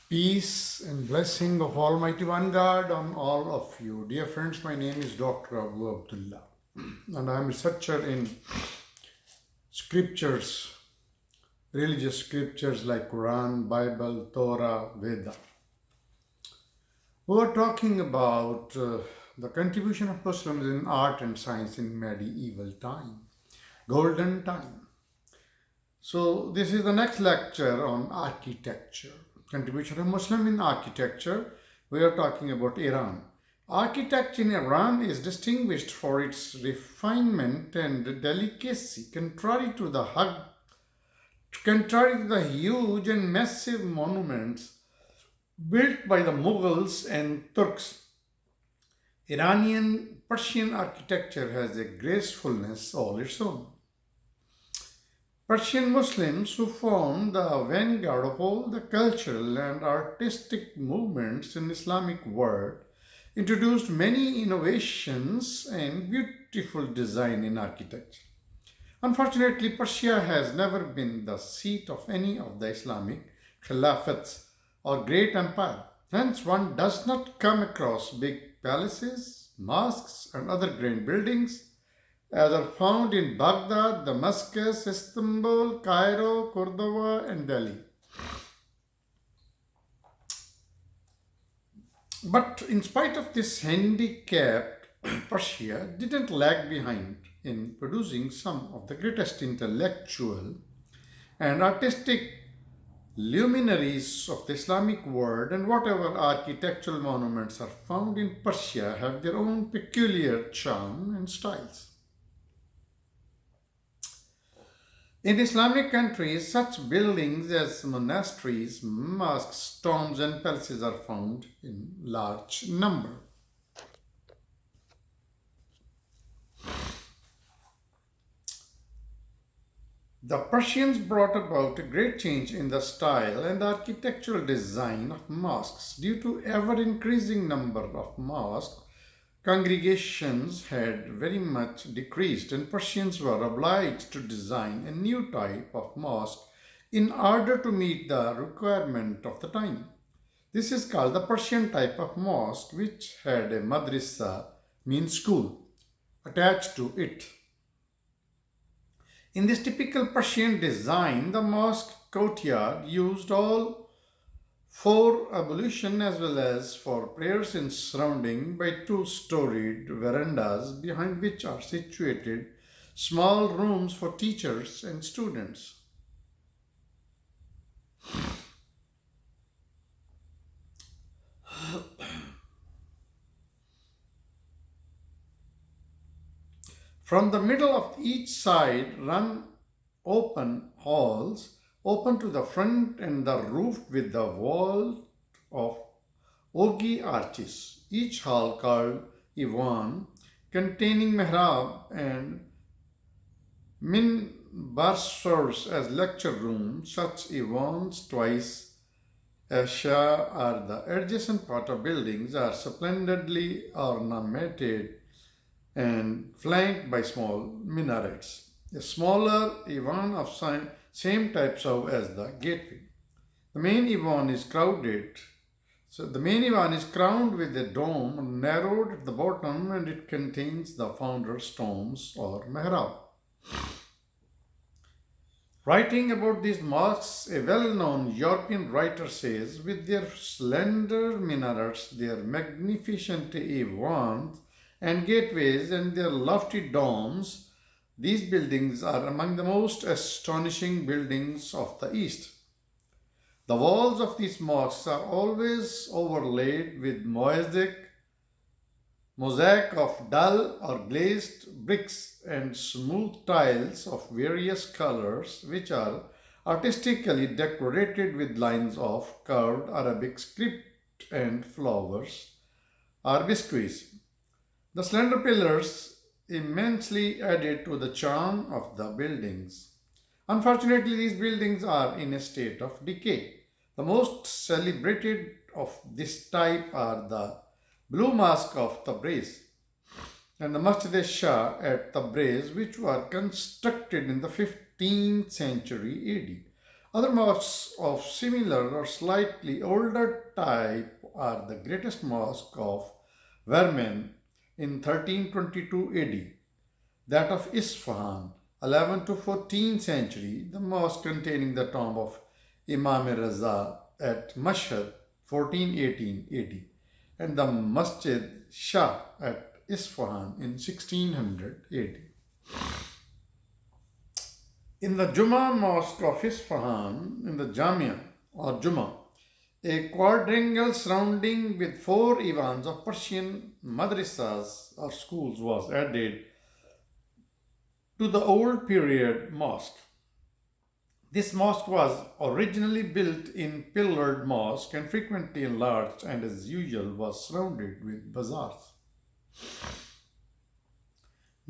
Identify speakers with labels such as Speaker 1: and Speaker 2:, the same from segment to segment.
Speaker 1: Peace and blessing of Almighty One God on all of you. Dear friends, my name is Dr. Abu Abdullah and I am a researcher in scriptures, religious scriptures like Quran, Bible, Torah, Veda. We are talking about the contribution of Muslims in art and science in medieval time, golden time. So this is the next lecture on architecture. Contribution of Muslim in architecture. We are talking about Iran. Architecture in Iran is distinguished for its refinement and delicacy, contrary to the huge and massive monuments built by the Mughals and Turks. Iranian Persian architecture has a gracefulness all its own. Persian Muslims, who formed the vanguard of all the cultural and artistic movements in Islamic world, introduced many innovations and beautiful design in architecture. Unfortunately, Persia has never been the seat of any of the Islamic Khilafats or great empire. Hence, one does not come across big palaces, mosques, and other grand buildings as are found in Baghdad, Damascus, Istanbul, Cairo, Cordoba, and Delhi. But in spite of this handicap, Persia didn't lag behind in producing some of the greatest intellectual and artistic luminaries of the Islamic world, and whatever architectural monuments are found in Persia have their own peculiar charm and styles. In Islamic countries, such buildings as monasteries, mosques, tombs, and palaces are found in large number. The Persians brought about a great change in the style and architectural design of mosques. Due to ever increasing number of mosques, congregations had very much decreased, and Persians were obliged to design a new type of mosque in order to meet the requirement of the time. This is called the Persian type of mosque, which had a madrasa, means school, attached to it. In this typical Persian design, the mosque courtyard used all for ablution as well as for prayers in surrounding by two-storied verandas behind which are situated small rooms for teachers and students. From the middle of each side run open halls, open to the front and the roof with the wall of ogee arches. Each hall called Iwan, containing mihrab and minbar serves as lecture room. Such Iwans twice as Shah are the adjacent part of buildings are splendidly ornamented and flanked by small minarets. A smaller Ivan of same type serve as the gateway. The main Ivan is crowded. So the main Ivan is crowned with a dome narrowed at the bottom, and it contains the founder's tombs or mihrab. Writing about these mosques, a well-known European writer says, with their slender minarets, their magnificent Ivans and gateways, and their lofty domes, these buildings are among the most astonishing buildings of the East. The walls of these mosques are always overlaid with mosaic of dull or glazed bricks and smooth tiles of various colors, which are artistically decorated with lines of curved Arabic script and flowers or biscuits. The slender pillars immensely added to the charm of the buildings. Unfortunately, these buildings are in a state of decay. The most celebrated of this type are the Blue Mosque of Tabriz and the Masjid Shah at Tabriz, which were constructed in the 15th century AD. Other mosques of similar or slightly older type are the greatest mosque of Vermen in 1322 AD, that of Isfahan 11 to 14th century, the mosque containing the tomb of Imam Raza at Mashhad 1418 AD, and the Masjid Shah at Isfahan in 1600 AD. In the Juma Mosque of Isfahan, in the Jamia or Juma, a quadrangle surrounding with four Ivans of Persian madrasas or schools was added to the old period mosque. This mosque was originally built in pillared mosque and frequently enlarged and as usual was surrounded with bazaars.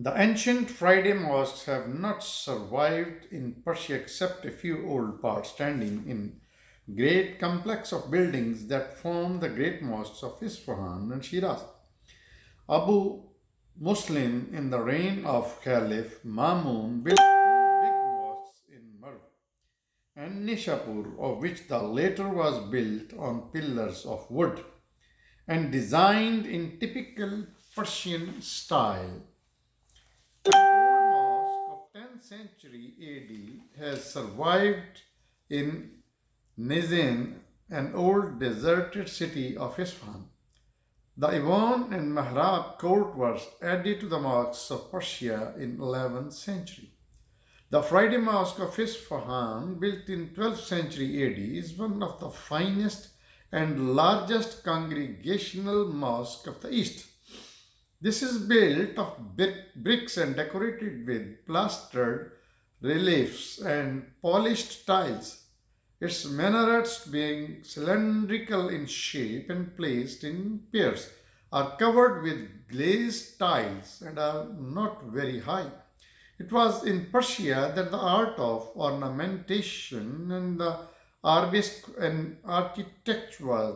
Speaker 1: The ancient Friday mosques have not survived in Persia except a few old parts standing in great complex of buildings that form the great mosques of Isfahan and Shiraz. Abu Muslim in the reign of Caliph Mamun built two big mosques in Merv and Nishapur, of which the latter was built on pillars of wood and designed in typical Persian style. The old mosque of 10th century AD has survived in Nizin, an old deserted city of Isfahan. The Ivan and Mahrab court was added to the mosques of Persia in 11th century. The Friday Mosque of Isfahan, built in 12th century AD, is one of the finest and largest congregational mosques of the East. This is built of bricks and decorated with plastered reliefs and polished tiles. Its minarets, being cylindrical in shape and placed in pairs, are covered with glazed tiles and are not very high. It was in Persia that the art of ornamentation and the arabesque and architecture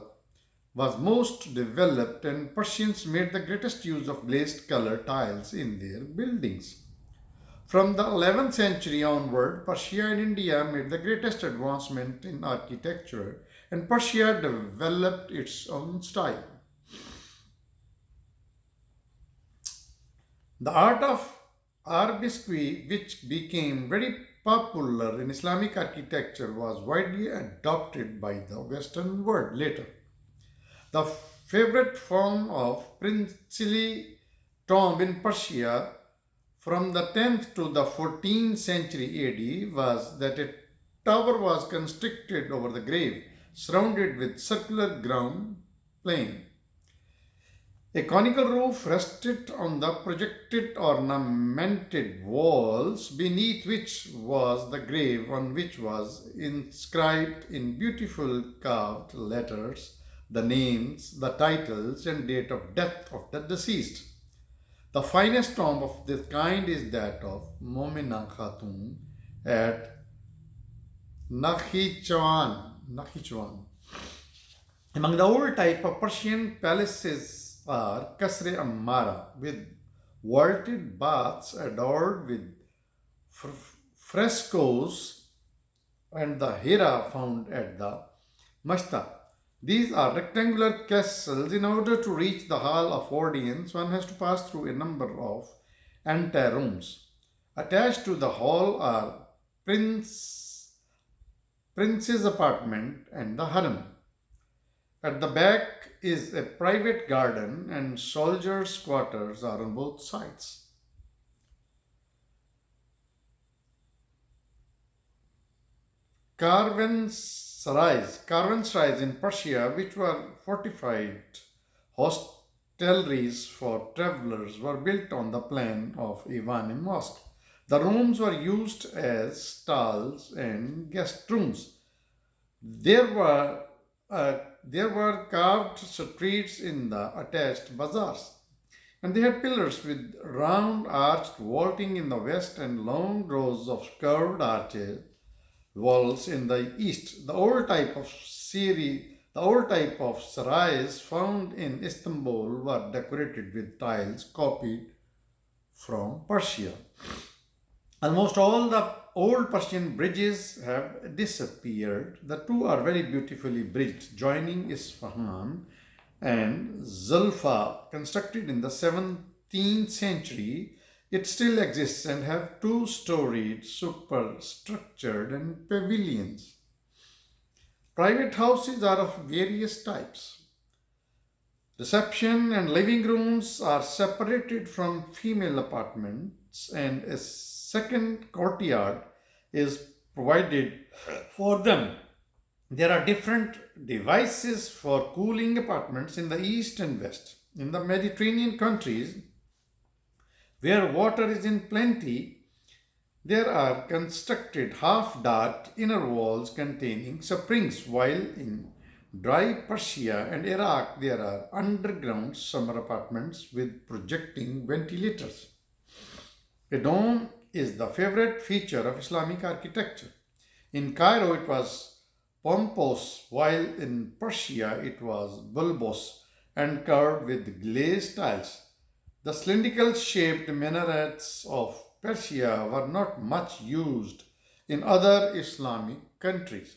Speaker 1: was most developed, and Persians made the greatest use of glazed color tiles in their buildings. From the 11th century onward, Persia and India made the greatest advancement in architecture, and Persia developed its own style. The art of arabesque, which became very popular in Islamic architecture, was widely adopted by the Western world later. The favorite form of princely tomb in Persia from the 10th to the 14th century AD was that a tower was constructed over the grave, surrounded with circular ground plain. A conical roof rested on the projected ornamented walls, beneath which was the grave, on which was inscribed in beautiful carved letters the names, the titles, and date of death of the deceased. The finest tomb of this kind is that of Momina Khatun at Nakhichevan. Among the old type of Persian palaces are Kasre Ammara, with vaulted baths adorned with frescoes, and the Hira found at the Mashta. These are rectangular castles. In order to reach the hall of audience, one has to pass through a number of anterooms. Attached to the hall are prince's apartment and the harem. At the back is a private garden, and soldiers' quarters are on both sides. Caravanserais in Persia, which were fortified hostelries for travelers, were built on the plan of Ivani Mosque. The rooms were used as stalls and guest rooms. There were carved streets in the attached bazaars, and they had pillars with round arched vaulting in the west and long rows of curved arches walls in the east. The old type of sarais found in Istanbul were decorated with tiles copied from Persia. Almost all the old Persian bridges have disappeared. The two are very beautifully bridged, joining Isfahan and Zulfa, constructed in the 17th century. It still exists and have two-storied superstructured and pavilions. Private houses are of various types. Reception and living rooms are separated from female apartments, and a second courtyard is provided for them. There are different devices for cooling apartments in the east and west. In the Mediterranean countries, where water is in plenty, there are constructed half-dark inner walls containing springs, while in dry Persia and Iraq there are underground summer apartments with projecting ventilators. A dome is the favorite feature of Islamic architecture. In Cairo it was pompous, while in Persia it was bulbous and curved with glazed tiles. The cylindrical shaped minarets of Persia were not much used in other Islamic countries.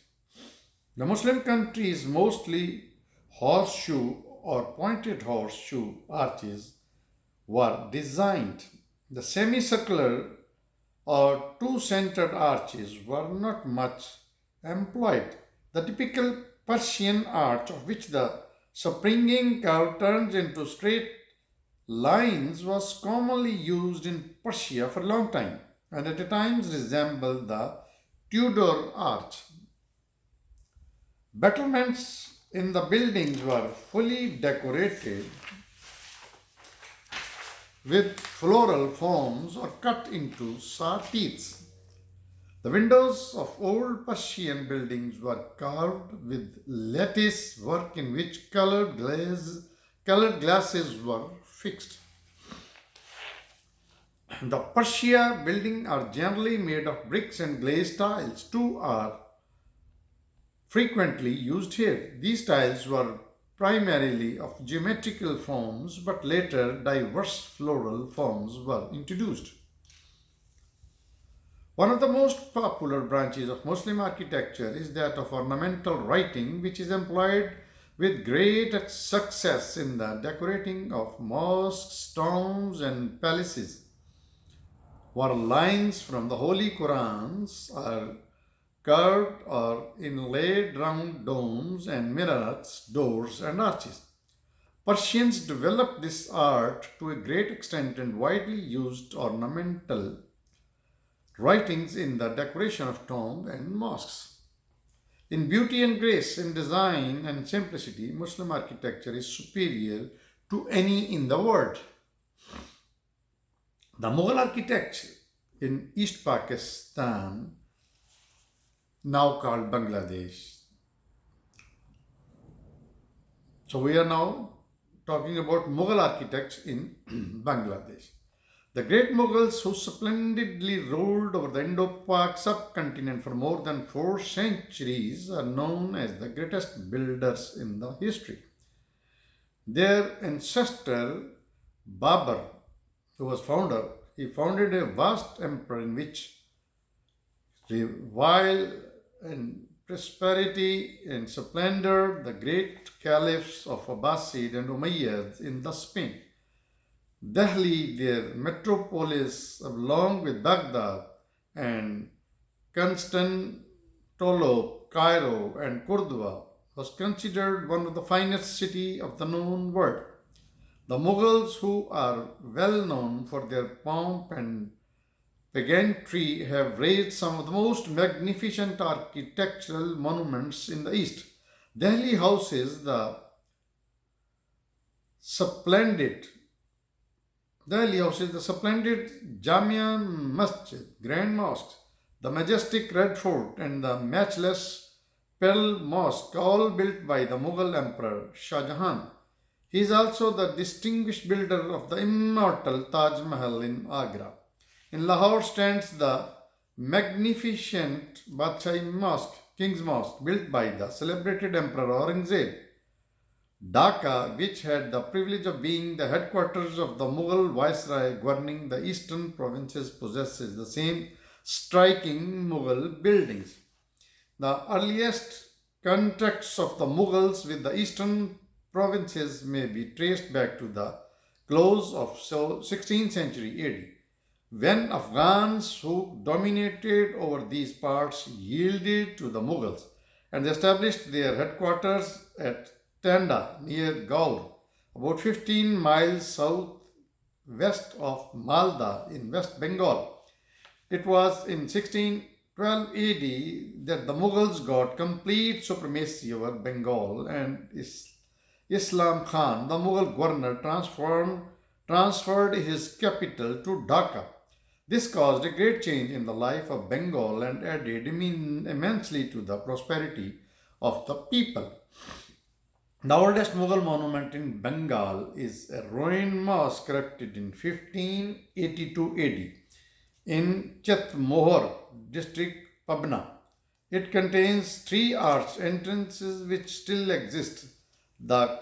Speaker 1: The Muslim countries mostly horseshoe or pointed horseshoe arches were designed. The semicircular or two-centered arches were not much employed. The typical Persian arch, of which the springing curve turns into straight lines, was commonly used in Persia for a long time and at times resembled the Tudor arch. Battlements in the buildings were fully decorated with floral forms or cut into satis. The windows of old Persian buildings were carved with lattice work in which colored glasses were fixed. The Persia buildings are generally made of bricks and glazed tiles. Two are frequently used here. These tiles were primarily of geometrical forms, but later diverse floral forms were introduced. One of the most popular branches of Muslim architecture is that of ornamental writing, which is employed with great success in the decorating of mosques, tombs, and palaces, where lines from the Holy Qurans are curved or inlaid round domes and minarets, doors, and arches. Persians developed this art to a great extent and widely used ornamental writings in the decoration of tombs and mosques. In beauty and grace, in design and simplicity, Muslim architecture is superior to any in the world. The Mughal architecture in East Pakistan, now called Bangladesh. So we are now talking about Mughal architects in Bangladesh. The great Mughals, who splendidly ruled over the Indo-Pak subcontinent for more than 4 centuries, are known as the greatest builders in the history. Their ancestor Babur, who was he founded a vast empire in which while in prosperity and splendor the great caliphs of Abbasid and Umayyads in the Spain. Delhi, their metropolis, along with Baghdad and Constantinople, Cairo, and Cordoba, was considered one of the finest cities of the known world. The Mughals, who are well known for their pomp and pageantry, have raised some of the most magnificent architectural monuments in the East. Delhi houses the splendid Jamia Masjid, Grand Mosque, the majestic Red Fort, and the matchless Pearl Mosque, all built by the Mughal Emperor Shah Jahan. He is also the distinguished builder of the immortal Taj Mahal in Agra. In Lahore stands the magnificent Badshah Mosque, King's Mosque, built by the celebrated Emperor Aurangzeb. Dhaka, which had the privilege of being the headquarters of the Mughal viceroy governing the eastern provinces, possesses the same striking Mughal buildings. The earliest contacts of the Mughals with the eastern provinces may be traced back to the close of 16th century AD, when Afghans who dominated over these parts yielded to the Mughals and established their headquarters at Tanda near Gaur, about 15 miles southwest of Malda in West Bengal. It was in 1612 AD that the Mughals got complete supremacy over Bengal, and Islam Khan, the Mughal governor, transferred his capital to Dhaka. This caused a great change in the life of Bengal and added immensely to the prosperity of the people. The oldest Mughal monument in Bengal is a ruined mosque erected in 1582 AD in Chetmohor district, Pabna. It contains three arched entrances which still exist. The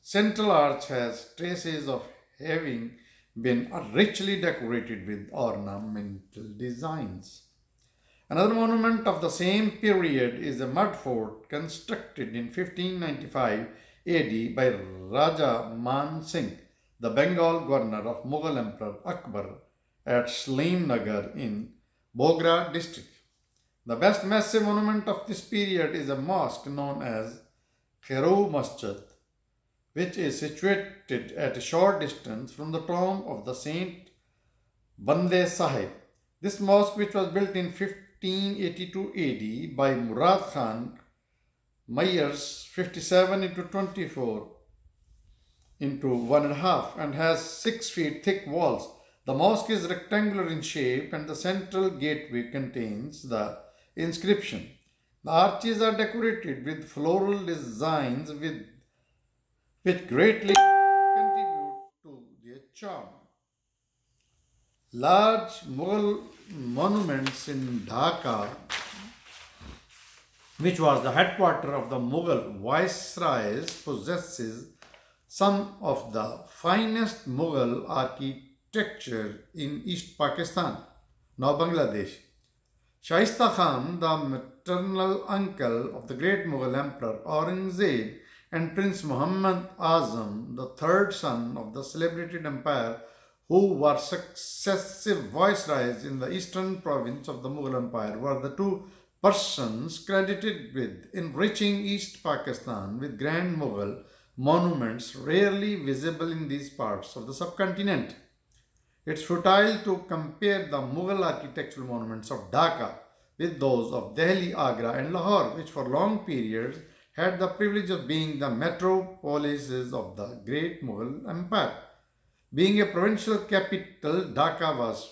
Speaker 1: central arch has traces of having been richly decorated with ornamental designs. Another monument of the same period is a mud fort constructed in 1595 AD by Raja Man Singh, the Bengal governor of Mughal Emperor Akbar, at Nagar in Bogra district. The best massive monument of this period is a mosque known as Khairou Masjid, which is situated at a short distance from the tomb of the Saint Bande Sahib. This mosque, which was built in 1582 AD by Murad Khan, measures 57 into 24 into 1.5 and has 6 feet thick walls. The mosque is rectangular in shape and the central gateway contains the inscription. The arches are decorated with floral designs which greatly contribute to their charm. Large Mughal monuments in Dhaka, which was the headquarters of the Mughal viceroys, possesses some of the finest Mughal architecture in East Pakistan, now Bangladesh. Shaista Khan, the maternal uncle of the great Mughal Emperor Aurangzeb, and Prince Muhammad Azam, the third son of the celebrated empire, who were successive viceroys in the eastern province of the Mughal Empire, were the two persons credited with enriching East Pakistan with grand Mughal monuments rarely visible in these parts of the subcontinent. It's futile to compare the Mughal architectural monuments of Dhaka with those of Delhi, Agra, and Lahore, which for long periods had the privilege of being the metropolises of the great Mughal Empire. Being a provincial capital, Dhaka was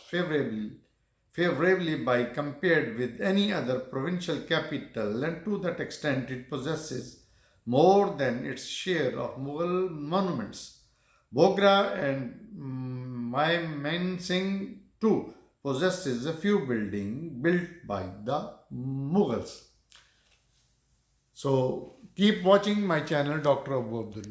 Speaker 1: favorably by compared with any other provincial capital, and to that extent it possesses more than its share of Mughal monuments. Bogra and Mymensingh too possesses a few buildings built by the Mughals. So keep watching my channel, Dr. Abu Abdul.